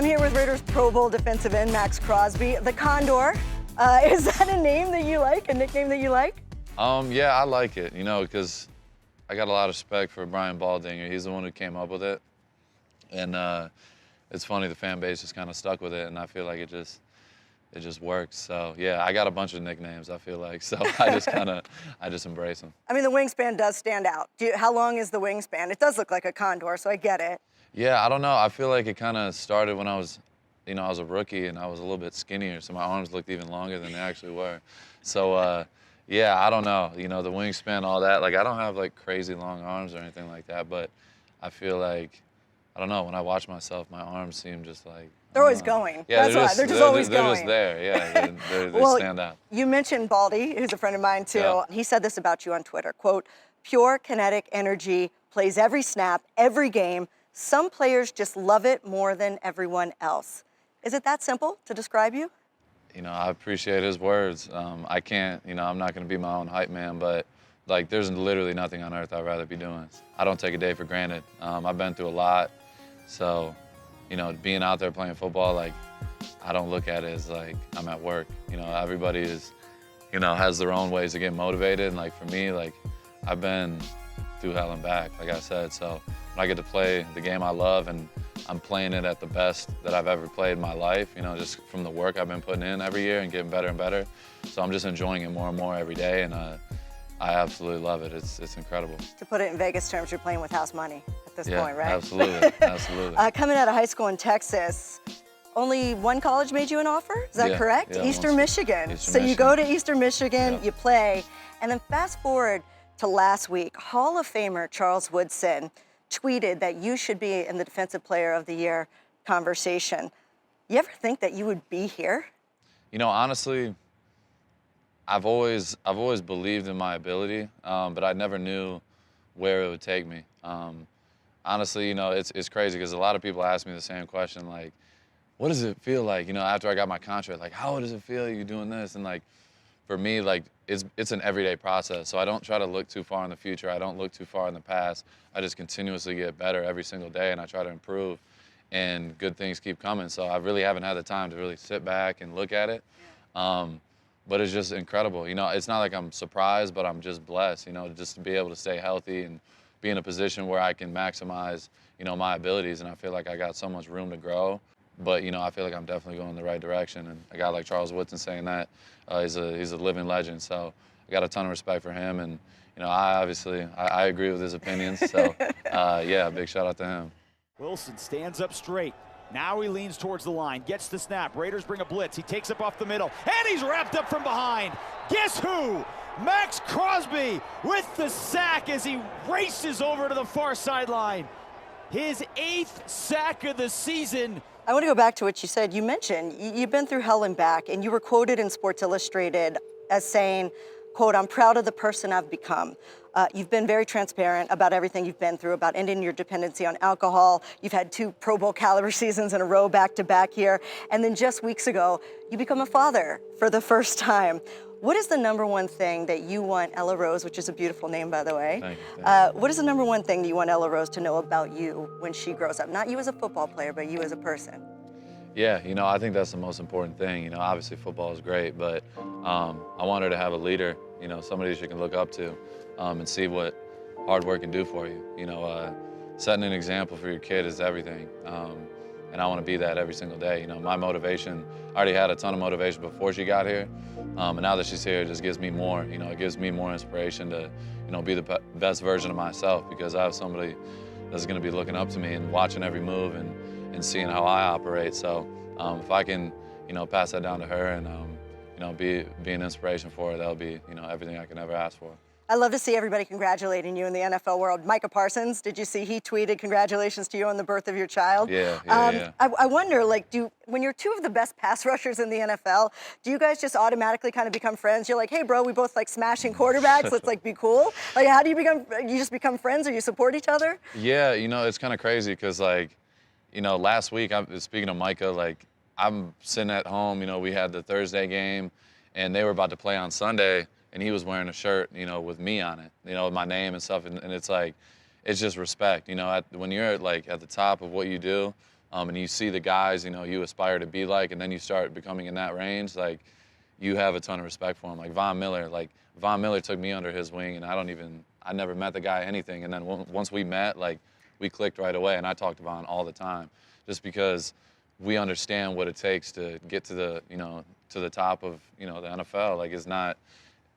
here with Raiders Pro Bowl defensive end Maxx Crosby, the Condor. Is that a name that you like, a nickname that you like? Yeah, I like it, because I got a lot of respect for Brian Baldinger. He's the one who came up with it. And it's funny, the fan base just kind of stuck with it, and I feel like it just works. So yeah, I got a bunch of nicknames, I feel like. So I just embrace them. I mean, the wingspan does stand out. How long is the wingspan? It does look like a condor, so I get it. Yeah, I don't know. I feel like it kind of started when I was a rookie and I was a little bit skinnier, so my arms looked even longer than they actually were. So yeah, I don't know. The wingspan, all that. Like, I don't have like crazy long arms or anything like that, but I feel like, I don't know, when I watch myself, my arms seem just like, they're always going. Yeah, that's why. They're just always going. They're just there, yeah. They well, stand out. You mentioned Baldy, who's a friend of mine too. Yeah. He said this about you on Twitter, quote, "Pure kinetic energy, plays every snap, every game. Some players just love it more than everyone else." Is it that simple to describe you? I appreciate his words. I can't, I'm not going to be my own hype man, but like, there's literally nothing on earth I'd rather be doing. I don't take a day for granted. I've been through a lot, so, being out there playing football, like, I don't look at it as like I'm at work. Everybody is, has their own ways to get motivated, and like for me, like, I've been through hell and back, like I said, so when I get to play the game I love and I'm playing it at the best that I've ever played in my life, just from the work I've been putting in every year and getting better and better. So I'm just enjoying it more and more every day, and I absolutely love it. It's incredible. To put it in Vegas terms, you're playing with house money at this point, right? Absolutely, absolutely. Coming out of high school in Texas, only one college made you an offer? Is that correct? Yeah, Eastern Michigan. Eastern Michigan. You go to Eastern Michigan, you play, and then fast forward to last week, Hall of Famer Charles Woodson tweeted that you should be in the Defensive Player of the Year conversation. You ever think that you would be here? Honestly, I've always believed in my ability, but I never knew where it would take me. Honestly, it's crazy because a lot of people ask me the same question, like, what does it feel like, after I got my contract? Like, how does it feel you doing this? And like, for me, like, it's an everyday process. So I don't try to look too far in the future. I don't look too far in the past. I just continuously get better every single day, and I try to improve, and good things keep coming. So I really haven't had the time to really sit back and look at it. But it's just incredible. It's not like I'm surprised, but I'm just blessed, just to be able to stay healthy and be in a position where I can maximize, my abilities. And I feel like I got so much room to grow. But, I feel like I'm definitely going in the right direction. And a guy like Charles Woodson saying that, he's a living legend. So I got a ton of respect for him. And, I agree with his opinions. So, yeah, big shout out to him. Wilson stands up straight. Now he leans towards the line, gets the snap. Raiders bring a blitz. He takes up off the middle, and he's wrapped up from behind. Guess who? Maxx Crosby with the sack as he races over to the far sideline. His 8th sack of the season. I want to go back to what you said. You mentioned you've been through hell and back, and you were quoted in Sports Illustrated as saying, quote, "I'm proud of the person I've become." You've been very transparent about everything you've been through, about ending your dependency on alcohol. You've had 2 Pro Bowl caliber seasons in a row back to back here. And then just weeks ago, you become a father for the first time. What is the number one thing that you want Ella Rose, which is a beautiful name, by the way, Thank you. what is the number one thing that you want Ella Rose to know about you when she grows up? Not you as a football player, but you as a person. Yeah, I think that's the most important thing. Obviously football is great, but I want her to have a leader, somebody she can look up to and see what hard work can do for you. Setting an example for your kid is everything. And I want to be that every single day. My motivation, I already had a ton of motivation before she got here. And now that she's here, it just gives me more. It gives me more inspiration to, be the best version of myself, because I have somebody that's going to be looking up to me and watching every move and seeing how I operate. So if I can, pass that down to her and, be an inspiration for her, that'll be, everything I can ever ask for. I love to see everybody congratulating you in the NFL world. Micah Parsons, did you see he tweeted congratulations to you on the birth of your child? Yeah. I wonder, like, when you're 2 of the best pass rushers in the NFL, do you guys just automatically kind of become friends? You're like, hey, bro, we both like smashing quarterbacks. Let's like be cool. Like, how do you just become friends, or you support each other? Yeah, it's kind of crazy because, like, last week, speaking of Micah, like, I'm sitting at home, we had the Thursday game, and they were about to play on Sunday, and he was wearing a shirt, with me on it, with my name and stuff, and it's like, it's just respect, when you're like at the top of what you do, and you see the guys, you aspire to be like, and then you start becoming in that range, like, you have a ton of respect for him. Like Von Miller took me under his wing, and I never met the guy anything, and then once we met, like, we clicked right away, and I talk to Von all the time, just because we understand what it takes to get to the top of, the NFL. Like, it's not,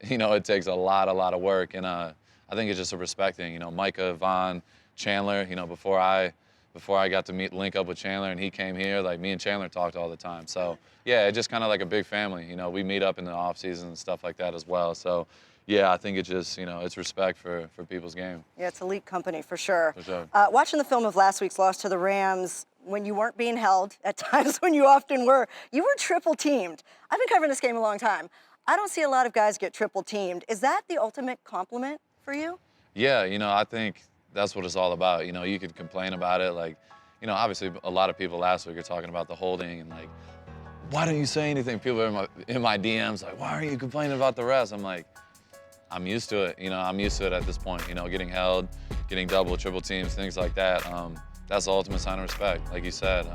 it takes a lot of work, and I think it's just a respect thing. Micah, Von, Chandler, before I got to link up with Chandler and he came here, like, me and Chandler talked all the time. So, yeah, it's just kind of like a big family. We meet up in the off season and stuff like that as well. So, yeah, I think it just, it's respect for people's game. Yeah, it's elite company for sure. For sure. Watching the film of last week's loss to the Rams, when you weren't being held, at times when you often were, you were triple teamed. I've been covering this game a long time. I don't see a lot of guys get triple teamed. Is that the ultimate compliment for you? Yeah, I think that's what it's all about. You could complain about it. Like, obviously a lot of people last week are talking about the holding and, like, why don't you say anything? People are in my DMs like, why aren't you complaining about the refs? I'm like, I'm used to it. I'm used to it at this point. Getting held, getting double, triple teams, things like that. That's the ultimate sign of respect. Like you said,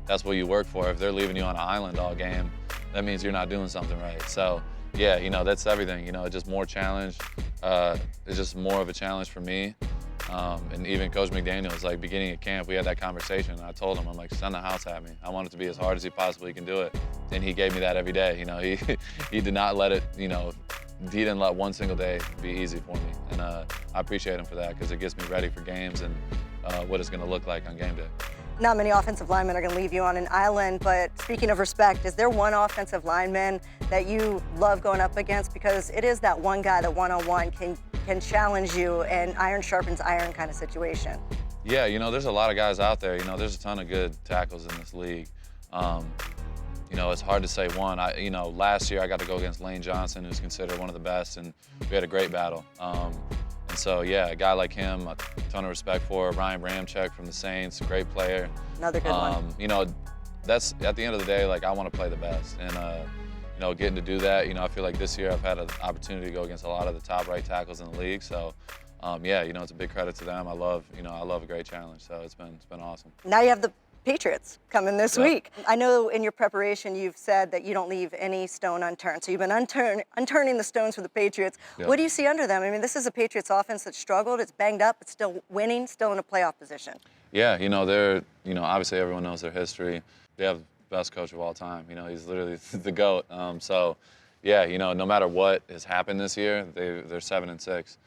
that's what you work for. If they're leaving you on an island all game, that means you're not doing something right. So, yeah, that's everything. It's just more challenge. It's just more of a challenge for me. And even Coach McDaniels, like, beginning of camp, we had that conversation. And I told him, I'm like, send the house at me. I want it to be as hard as he possibly can do it. And he gave me that every day. He did not let it, he didn't let one single day be easy for me. And I appreciate him for that, because it gets me ready for games and what it's going to look like on game day. Not many offensive linemen are going to leave you on an island, but speaking of respect, is there one offensive lineman that you love going up against? Because it is that one guy that one-on-one can challenge you, and iron sharpens iron kind of situation. Yeah, there's a lot of guys out there. There's a ton of good tackles in this league. It's hard to say one. Last year I got to go against Lane Johnson, who's considered one of the best, and we had a great battle. And so, yeah, a guy like him, a ton of respect for. Ryan Ramczyk from the Saints, a great player. Another good one. That's, at the end of the day, like, I want to play the best. And, getting to do that, I feel like this year I've had an opportunity to go against a lot of the top right tackles in the league. So, yeah, it's a big credit to them. I love a great challenge. So it's been awesome. Now you have the Patriots coming this week. I know in your preparation you've said that you don't leave any stone unturned. So you've been unturning the stones for the Patriots. Yeah. What do you see under them? I mean, this is a Patriots offense that struggled. It's banged up. It's still winning, still in a playoff position. Yeah, they're, obviously everyone knows their history. They have the best coach of all time. He's literally the GOAT. So, yeah, no matter what has happened this year, they're 7-6.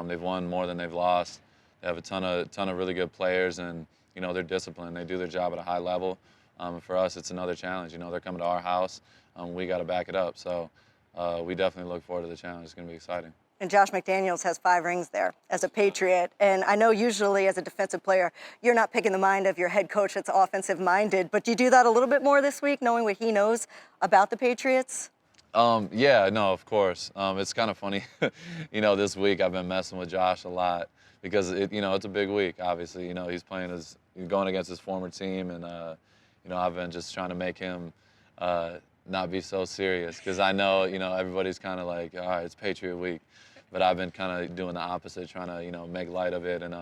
They've won more than they've lost. They have a ton of really good players, and they're disciplined. They do their job at a high level. And for us, it's another challenge. They're coming to our house. We got to back it up. So we definitely look forward to the challenge. It's going to be exciting. And Josh McDaniels has 5 rings there as a Patriot. And I know usually as a defensive player, you're not picking the mind of your head coach that's offensive-minded. But do you do that a little bit more this week, knowing what he knows about the Patriots? Yeah, no, of course. It's kind of funny. This week I've been messing with Josh a lot, because it's a big week. Obviously, he's going against his former team, and I've been just trying to make him not be so serious, because I know everybody's kind of like, all right, it's Patriot week, but I've been kind of doing the opposite, trying to make light of it and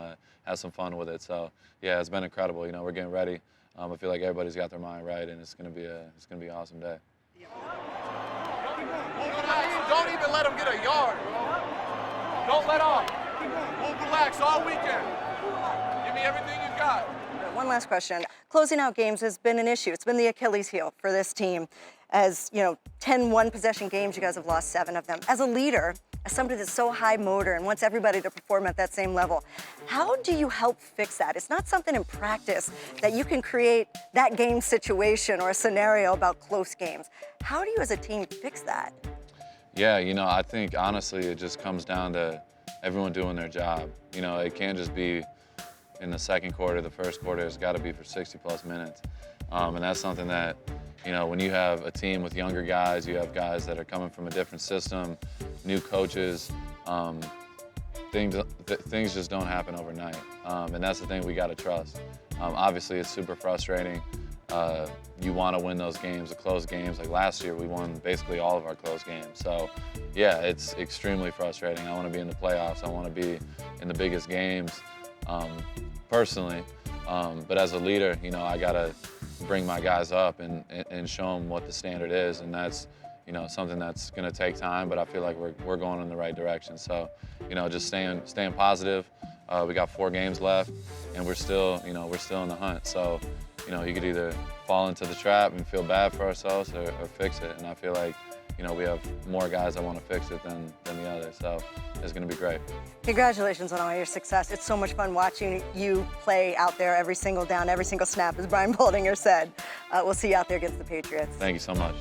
have some fun with it. So yeah, it's been incredible. We're getting ready. I feel like everybody's got their mind right, and it's gonna be an awesome day. Don't even let him get a yard. Don't let off. We'll relax all weekend. Give me everything you've got. One last question. Closing out games has been an issue. It's been the Achilles heel for this team. As 10 one-possession games, you guys have lost 7 of them. As a leader, as somebody that's so high motor and wants everybody to perform at that same level, how do you help fix that? It's not something in practice that you can create that game situation or a scenario about close games. How do you as a team fix that? Yeah, I think honestly it just comes down to everyone doing their job. It can't just be in the second quarter, the first quarter. It's got to be for 60-plus minutes. And that's something that, when you have a team with younger guys, you have guys that are coming from a different system, new coaches, things just don't happen overnight. And that's the thing we got to trust. Obviously, it's super frustrating. You want to win those games, the close games. Like last year, we won basically all of our close games. So, yeah, it's extremely frustrating. I want to be in the playoffs. I want to be in the biggest games, personally. But as a leader, you know, I gotta bring my guys up and show them what the standard is, and that's, you know, something that's gonna take time. But I feel like we're going in the right direction. So, you know, just staying positive. We got 4 games left, and we're still in the hunt. So, you know, you could either fall into the trap and feel bad for ourselves or fix it. And I feel like, you know, we have more guys that want to fix it than the others. So it's going to be great. Congratulations on all your success. It's so much fun watching you play out there every single down, every single snap, as Brian Baldinger said. We'll see you out there against the Patriots. Thank you so much.